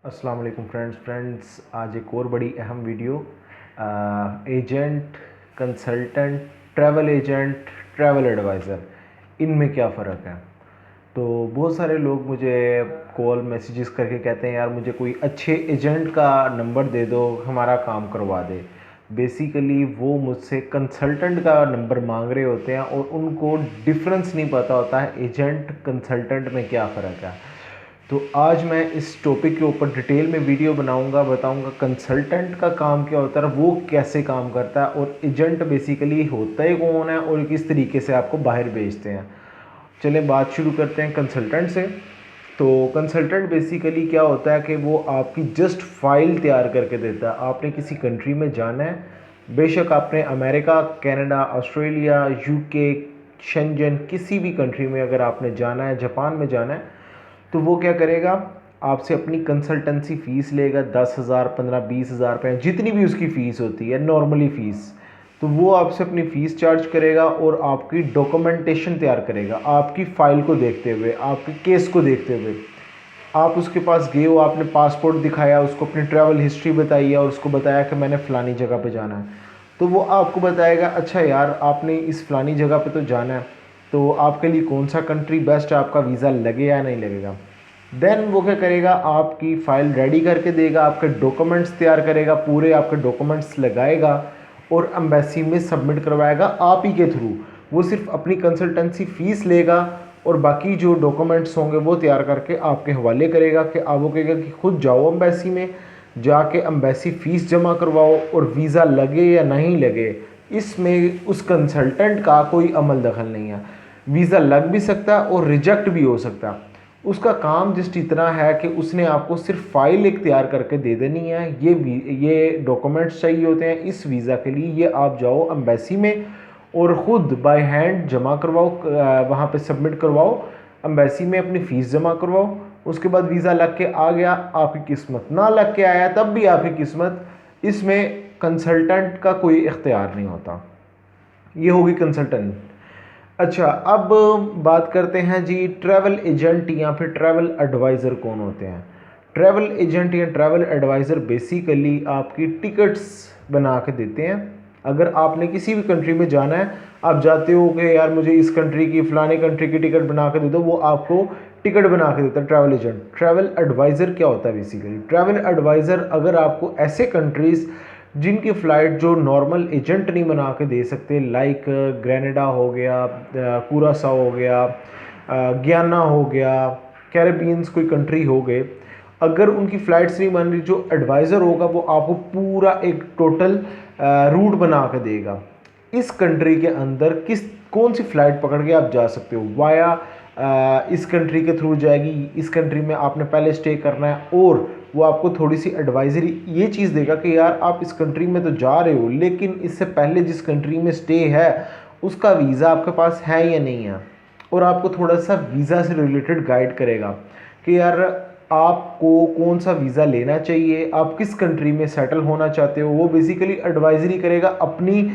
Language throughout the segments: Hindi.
अस्सलाम वालेकुम फ्रेंड्स, आज एक और बड़ी अहम video agent, consultant, travel agent, travel adviser, इनमें क्या फ़र्क है। तो बहुत सारे लोग मुझे कॉल मैसेजेस करके कहते हैं यार मुझे कोई अच्छे एजेंट का नंबर दे दो, हमारा काम करवा दे। बेसिकली वो मुझसे कंसल्टेंट का नंबर मांग रहे होते हैं और उनको डिफरेंस नहीं पता होता है एजेंट कंसल्टेंट में क्या फ़र्क है। तो आज मैं इस टॉपिक के ऊपर डिटेल में वीडियो बनाऊंगा, बताऊंगा कंसल्टेंट का काम क्या होता है, वो कैसे काम करता है और एजेंट बेसिकली होता ही कौन है और किस तरीके से आपको बाहर भेजते हैं। चलें बात शुरू करते हैं कंसल्टेंट से। तो कंसल्टेंट बेसिकली क्या होता है कि वो आपकी जस्ट फाइल तैयार करके देता है। आपने किसी कंट्री में जाना है, बेशक आपने America, Canada, Australia, UK, Schengen, किसी भी कंट्री में अगर आपने जाना है, जापान में जाना है, तो वो क्या करेगा, आपसे अपनी कंसल्टेंसी फ़ीस लेगा 10,000, 15-20,000 रुपये, जितनी भी उसकी फ़ीस होती है नॉर्मली फ़ीस। तो वो आपसे अपनी फ़ीस चार्ज करेगा और आपकी डॉक्यूमेंटेशन तैयार करेगा, आपकी फ़ाइल को देखते हुए, आपके केस को देखते हुए। आप उसके पास गए हो, आपने पासपोर्ट दिखाया, उसको अपनी ट्रैवल हिस्ट्री बताई है और उसको बताया कि मैंने फ़लानी जगह पे जाना है, तो वो आपको बताएगा अच्छा यार आपने इस फ़लानी जगह पे तो जाना है, तो आपके लिए कौन सा कंट्री बेस्ट है, आपका वीज़ा लगे या नहीं लगेगा। देन वो क्या करेगा, आपकी फ़ाइल रेडी करके देगा, आपके डॉक्यूमेंट्स तैयार करेगा, पूरे आपके डॉक्यूमेंट्स लगाएगा और एम्बेसी में सबमिट करवाएगा आप ही के थ्रू। वो सिर्फ अपनी कंसल्टेंसी फ़ीस लेगा और बाकी जो डॉक्यूमेंट्स होंगे वो तैयार करके आपके हवाले करेगा कि आप वो कहेगा कि खुद जाओ एम्बेसी में, जाके एम्बेसी फ़ीस जमा करवाओ और वीज़ा लगे या नहीं लगे इसमें उस कंसल्टेंट का कोई अमल दखल नहीं है। वीज़ा लग भी सकता है और रिजेक्ट भी हो सकता है। उसका काम जस्ट इतना है कि उसने आपको सिर्फ फाइल एक तैयार करके दे देनी है, ये डॉक्यूमेंट्स चाहिए होते हैं इस वीज़ा के लिए, ये आप जाओ एम्बेसी में और ख़ुद बाय हैंड जमा करवाओ, वहाँ पे सबमिट करवाओ एम्बेसी में, अपनी फ़ीस जमा करवाओ। उसके बाद वीज़ा लग के आ गया, आपकी किस्मत, ना लग के आया तब भी आपकी किस्मत। इसमें कंसल्टेंट का कोई इख्तियार नहीं होता। ये होगी कंसल्टेंट। अच्छा, अब बात करते हैं जी ट्रैवल एजेंट या फिर ट्रैवल एडवाइज़र कौन होते हैं। ट्रैवल एजेंट या ट्रैवल एडवाइज़र बेसिकली आपकी टिकट्स बना के देते हैं। अगर आपने किसी भी कंट्री में जाना है, आप जाते हो कि यार मुझे इस कंट्री की, फ़लाने कंट्री की टिकट बना के दे दो, वो आपको टिकट बना के देता है ट्रैवल एजेंट। ट्रैवल एडवाइज़र क्या होता है बेसिकली, ट्रैवल एडवाइज़र अगर आपको ऐसे कंट्रीज़ जिनकी फ़्लाइट जो नॉर्मल एजेंट नहीं बना के दे सकते, लाइक ग्रेनेडा हो गया, कुरासाओ हो गया, गियाना हो गया, कैरेबियंस कोई कंट्री हो गए, अगर उनकी फ़्लाइट्स नहीं बन रही, जो एडवाइज़र होगा वो आपको पूरा एक टोटल रूट बना के देगा। इस कंट्री के अंदर कौन सी फ़्लाइट पकड़ के आप जा सकते हो, वाया इस कंट्री के थ्रू जाएगी, इस कंट्री में आपने पहले स्टे करना है, और वो आपको थोड़ी सी एडवाइजरी ये चीज़ देगा कि यार आप इस कंट्री में तो जा रहे हो, लेकिन इससे पहले जिस कंट्री में स्टे है उसका वीज़ा आपके पास है या नहीं है, और आपको थोड़ा सा वीज़ा से रिलेटेड गाइड करेगा कि यार आपको कौन सा वीज़ा लेना चाहिए, आप किस कंट्री में सेटल होना चाहते हो। वो बेसिकली एडवाइजरी करेगा, अपनी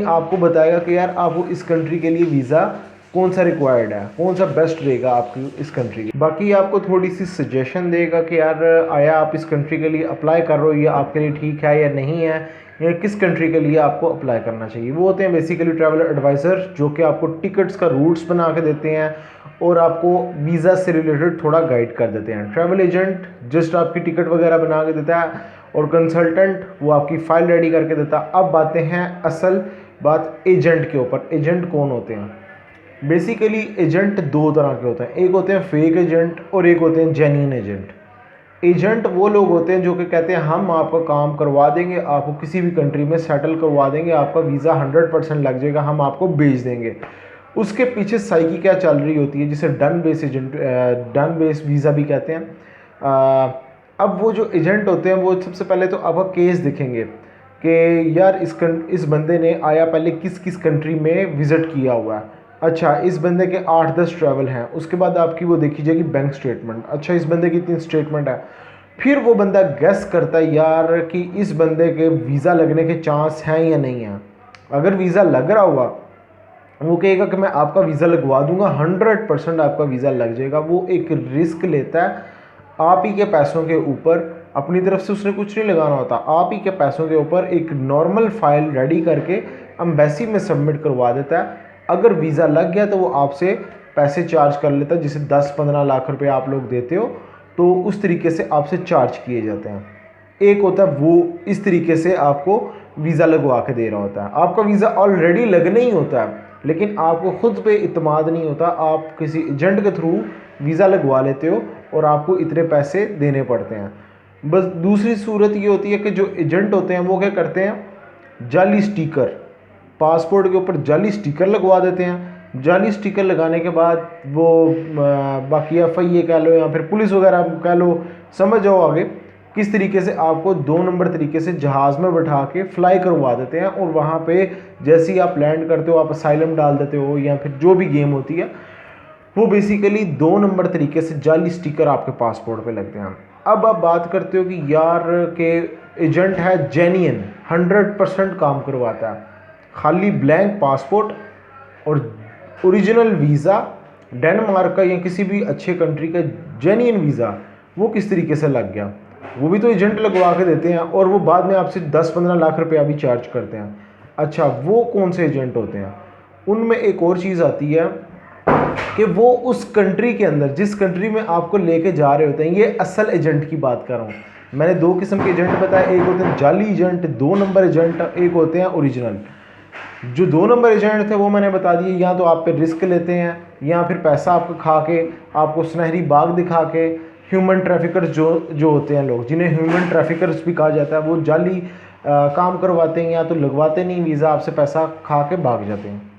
आपको बताएगा कि यार आप इस कंट्री के लिए वीज़ा कौन सा रिक्वायर्ड है, कौन सा बेस्ट रहेगा आपकी इस कंट्री के। बाकी आपको थोड़ी सी सजेशन देगा कि यार आया आप इस कंट्री के लिए अप्लाई कर रहे हो, ये आपके लिए ठीक है या नहीं है, या किस कंट्री के लिए आपको अप्लाई करना चाहिए। वो होते हैं बेसिकली ट्रैवल एडवाइज़र, जो कि आपको टिकट्स का रूट्स बना के देते हैं और आपको वीज़ा से रिलेटेड थोड़ा गाइड कर देते हैं। ट्रैवल एजेंट जस्ट आपकी टिकट वगैरह बना के देता है और कंसल्टेंट वो आपकी फ़ाइल रेडी करके देता है। अब बातें हैं असल बात एजेंट के ऊपर। एजेंट कौन होते हैं बेसिकली। एजेंट दो तरह के होते हैं, एक होते हैं फेक एजेंट और एक होते हैं जेन्युइन एजेंट। एजेंट वो लोग होते हैं जो कि कहते हैं हम आपका काम करवा देंगे, आपको किसी भी कंट्री में सेटल करवा देंगे, आपका वीज़ा 100% लग जाएगा, हम आपको भेज देंगे। उसके पीछे साइकी क्या चल रही होती है, जिसे done base agent, done base visa भी कहते हैं। अब वो जो एजेंट होते हैं वो सबसे पहले तो आपका केस दिखेंगे कि यार इस बंदे ने आया पहले किस किस कंट्री में विज़िट किया हुआ है। अच्छा, इस बंदे के 8-10 ट्रैवल हैं। उसके बाद आपकी वो देखी जाएगी बैंक स्टेटमेंट। अच्छा, इस बंदे की इतनी स्टेटमेंट है। फिर वो बंदा गेस करता है यार कि इस बंदे के वीज़ा लगने के चांस हैं या नहीं हैं। अगर वीज़ा लग रहा हुआ, वो कहेगा कि मैं आपका वीज़ा लगवा दूंगा, 100% आपका वीज़ा लग जाएगा। वो एक रिस्क लेता है आप ही के पैसों के ऊपर, अपनी तरफ से उसने कुछ नहीं लगाना होता, आप ही के पैसों के ऊपर एक नॉर्मल फाइल रेडी करके एम्बेसी में सबमिट करवा देता है। अगर वीज़ा लग गया तो वो आपसे पैसे चार्ज कर लेता है, जिसे 10-15 लाख रुपए आप लोग देते हो तो उस तरीके से आपसे चार्ज किए जाते हैं। एक होता है वो इस तरीके से आपको वीज़ा लगवा के दे रहा होता है, आपका वीज़ा ऑलरेडी लगना ही होता है लेकिन आपको खुद पे इत्मीनान नहीं होता, आप किसी एजेंट के थ्रू वीज़ा लगवा लेते हो और आपको इतने पैसे देने पड़ते हैं। बस दूसरी सूरत ये होती है कि जो एजेंट होते हैं वो क्या करते हैं, जाली स्टिकर, पासपोर्ट के ऊपर जाली स्टिकर लगवा देते हैं। जाली स्टिकर लगाने के बाद वो बाकी FIA कह लो या फिर पुलिस वगैरह कह लो, समझ जाओ आगे किस तरीके से आपको 2 नंबर तरीके से जहाज़ में बैठा के फ्लाई करवा देते हैं। और वहाँ पे जैसे ही आप लैंड करते हो आप असाइलम डाल देते हो या फिर जो भी गेम होती है वो बेसिकली 2 नंबर तरीके से जाली स्टिकर आपके पासपोर्ट पे लगते हैं। अब आप बात करते हो कि यार के एजेंट है जेन्युइन, 100% काम करवाता है, खाली ब्लैंक पासपोर्ट और ओरिजिनल वीज़ा डेनमार्क का या किसी भी अच्छे कंट्री का जेन्युइन वीज़ा वो किस तरीके से लग गया, वो भी तो एजेंट लगवा के देते हैं और वो बाद में आपसे 10-15 लाख रुपया भी चार्ज करते हैं। अच्छा, वो कौन से एजेंट होते हैं? उनमें एक और चीज़ आती है कि वो उस कंट्री के अंदर, जिस कंट्री में आपको लेके जा रहे होते हैं, ये असल एजेंट की बात कर रहा हूँ मैंने। 2 किस्म के एजेंट बताए, एक होते हैं जाली एजेंट, 2 नंबर एजेंट, एक होते हैं ओरिजिनल। जो 2 नंबर एजेंट थे वो मैंने बता दिए, या तो आप पे रिस्क लेते हैं या फिर पैसा आपको खा के, आपको सुनहरी बाग दिखा के, ह्यूमन ट्रैफिकर्स जो होते हैं लोग, जिन्हें ह्यूमन ट्रैफिकर्स भी कहा जाता है, वो जाली काम करवाते हैं या तो लगवाते नहीं वीज़ा, आपसे पैसा खा के भाग जाते हैं।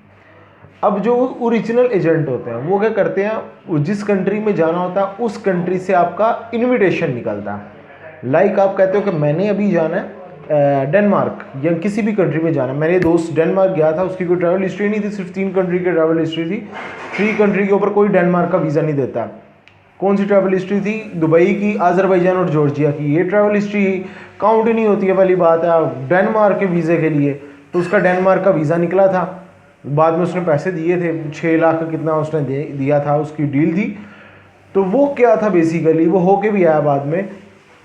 अब जो ओरिजिनल एजेंट होते हैं वो क्या करते हैं, जिस कंट्री में जाना होता है उस कंट्री से आपका इन्विटेशन निकलता है। लाइक आप कहते हो कि मैंने अभी जाना है डेनमार्क या किसी भी कंट्री में जाना है। मेरे दोस्त डेनमार्क गया था, उसकी कोई ट्रैवल हिस्ट्री नहीं थी, सिर्फ 3 कंट्री की ट्रैवल हिस्ट्री थी। 3 कंट्री के ऊपर कोई डेनमार्क का वीज़ा नहीं देता। कौन सी ट्रैवल हिस्ट्री थी? दुबई की, अजरबैजान और जॉर्जिया की। ये ट्रैवल हिस्ट्री काउंट ही नहीं होती है, पहली बात है डेनमार्क के वीज़े के लिए। तो उसका डेनमार्क का वीज़ा निकला था, बाद में उसने पैसे दिए थे, 6 लाख का कितना उसने दिया था, उसकी डील थी। तो वो क्या था बेसिकली, वो होके भी आया बाद में,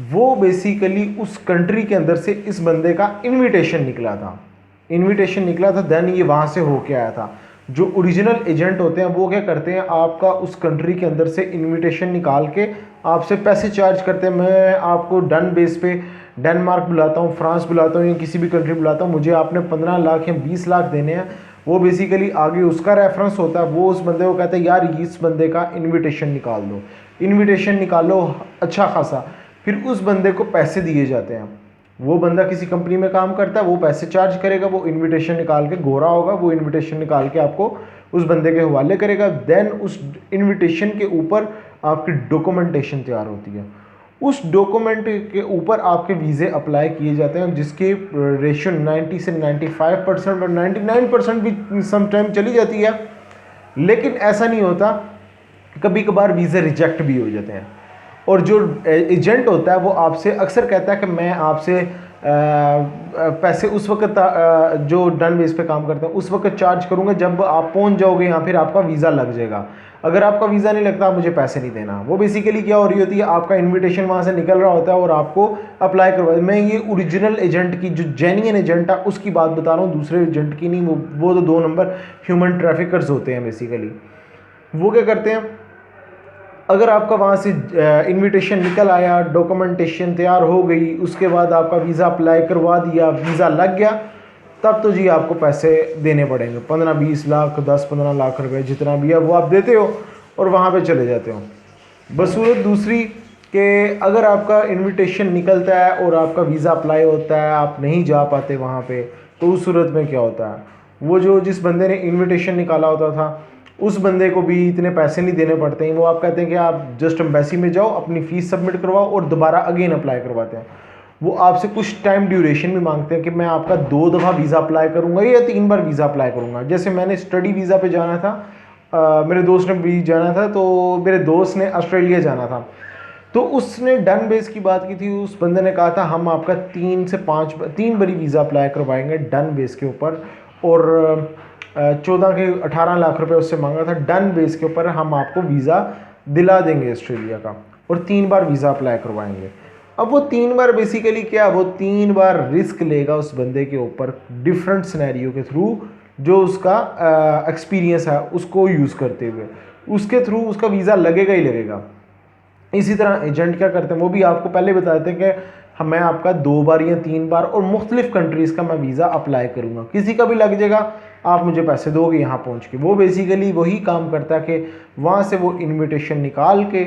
वो बेसिकली उस कंट्री के अंदर से इस बंदे का इन्विटेशन निकला था, देन ये वहाँ से होके आया था। जो ओरिजिनल एजेंट होते हैं वो क्या करते हैं, आपका उस कंट्री के अंदर से इन्विटेशन निकाल के आपसे पैसे चार्ज करते हैं। मैं आपको डन बेस पे डेनमार्क बुलाता हूँ, फ्रांस बुलाता हूँ या किसी भी कंट्री बुलाता हूँ, मुझे आपने 15 लाख या 20 लाख देने हैं। वो बेसिकली आगे उसका रेफरेंस होता है, वो उस बंदे को कहते हैं यार इस बंदे का इन्विटेशन निकाल दो, इन्विटेशन निकालो अच्छा खासा, फिर उस बंदे को पैसे दिए जाते हैं। वो बंदा किसी कंपनी में काम करता है, वो पैसे चार्ज करेगा, वो इन्विटेशन निकाल के, गोरा होगा, वो इन्विटेशन निकाल के आपको उस बंदे के हवाले करेगा। देन उस इन्विटेशन के ऊपर आपकी डॉक्यूमेंटेशन तैयार होती है, उस डॉक्यूमेंट के ऊपर आपके वीज़े अप्लाई किए जाते हैं, जिसकी रेशियो 90 से 95% और 99% भी समटाइम चली जाती है। लेकिन ऐसा नहीं होता, कभी कभार वीज़े रिजेक्ट भी हो जाते हैं। और जो एजेंट होता है वो आपसे अक्सर कहता है कि मैं आपसे पैसे उस वक्त जो डन बेस पे काम करते हैं उस वक्त चार्ज करूंगा जब आप पहुंच जाओगे या फिर आपका वीज़ा लग जाएगा। अगर आपका वीज़ा नहीं लगता मुझे पैसे नहीं देना। वो बेसिकली क्या हो रही होती है, आपका इन्विटेशन वहाँ से निकल रहा होता है और आपको अप्लाई करवा। मैं ये ओरिजिनल एजेंट की, जो जेन्युइन एजेंट है उसकी बात बता रहा हूँ, दूसरे एजेंट की नहीं। वो तो 2 नंबर ह्यूमन ट्रैफिकर्स होते हैं बेसिकली। वो क्या करते हैं, अगर आपका वहाँ से इनविटेशन निकल आया, डॉक्यूमेंटेशन तैयार हो गई, उसके बाद आपका वीज़ा अप्लाई करवा दिया, वीज़ा लग गया, तब तो जी आपको पैसे देने पड़ेंगे। 15-20 लाख, 10-15 लाख रुपए जितना भी है वो आप देते हो और वहाँ पे चले जाते हो। बस सूरत दूसरी कि अगर आपका इनविटेशन निकलता है और आपका वीज़ा अप्लाई होता है, आप नहीं जा पाते वहाँ पे, तो उस सूरत में क्या होता है, वो जो जिस बंदे ने इनविटेशन निकाला होता था उस बंदे को भी इतने पैसे नहीं देने पड़ते हैं। वो आप कहते हैं कि आप जस्ट एम्बेसी में जाओ, अपनी फ़ीस सबमिट करवाओ और दोबारा अगेन अप्लाई करवाते हैं। वो आपसे कुछ टाइम ड्यूरेशन भी मांगते हैं कि मैं आपका 2 दफ़ा वीज़ा अप्लाई करूँगा या 3 बार वीज़ा अप्लाई करूँगा। जैसे मैंने स्टडी वीज़ा पे जाना था, मेरे दोस्त ने भी जाना था, तो मेरे दोस्त ने ऑस्ट्रेलिया जाना था, तो उसने डन बेस की बात की थी। उस बंदे ने कहा था हम आपका 3 बारी वीज़ा अप्लाई करवाएंगे डन बेस के ऊपर, और 14 के 18 लाख रुपए उससे मांगा था। डन बेस के ऊपर हम आपको वीज़ा दिला देंगे ऑस्ट्रेलिया का। और 3 बार वीज़ा अप्लाई करवाएंगे। अब वो 3 बार बेसिकली क्या, वो 3 बार रिस्क लेगा उस बंदे के ऊपर डिफरेंट सिनेरियो के थ्रू, जो उसका एक्सपीरियंस है उसको यूज़ करते हुए, उसके थ्रू उसका वीज़ा लगेगा ही लगेगा। इसी तरह एजेंट क्या करते हैं, वो भी आपको पहले बताते हैं कि मैं आपका 2 बार या 3 बार और मुख्तलिफ कंट्रीज़ का मैं वीज़ा अप्लाई करूँगा, किसी का भी लग जाएगा, आप मुझे पैसे दोगे यहाँ पहुँच के। वो बेसिकली वही काम करता है कि वहाँ से वो इन्विटेशन निकाल के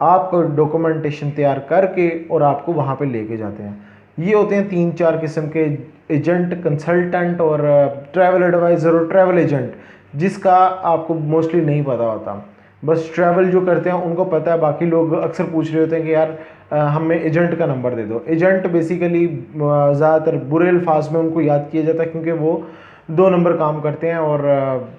आपको डॉक्यूमेंटेशन तैयार करके और आपको वहाँ पे लेके जाते हैं। ये होते हैं 3-4 किस्म के एजेंट, कंसल्टेंट और ट्रैवल एडवाइज़र और ट्रैवल एजेंट, जिसका आपको मोस्टली नहीं पता होता। बस ट्रैवल जो करते हैं उनको पता है, बाकी लोग अक्सर पूछ रहे होते हैं कि यार हमें एजेंट का नंबर दे दो। एजेंट बेसिकली ज़्यादातर बुरे अल्फाज में उनको याद किया जाता है, क्योंकि वो 2 नंबर काम करते हैं और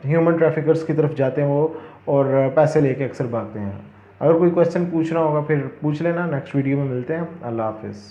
ह्यूमन ट्रैफिकर्स की तरफ जाते हैं वो, और पैसे लेके अक्सर भागते हैं। अगर कोई क्वेश्चन पूछना होगा फिर पूछ लेना, नेक्स्ट वीडियो में मिलते हैं। अल्लाह हाफिज़।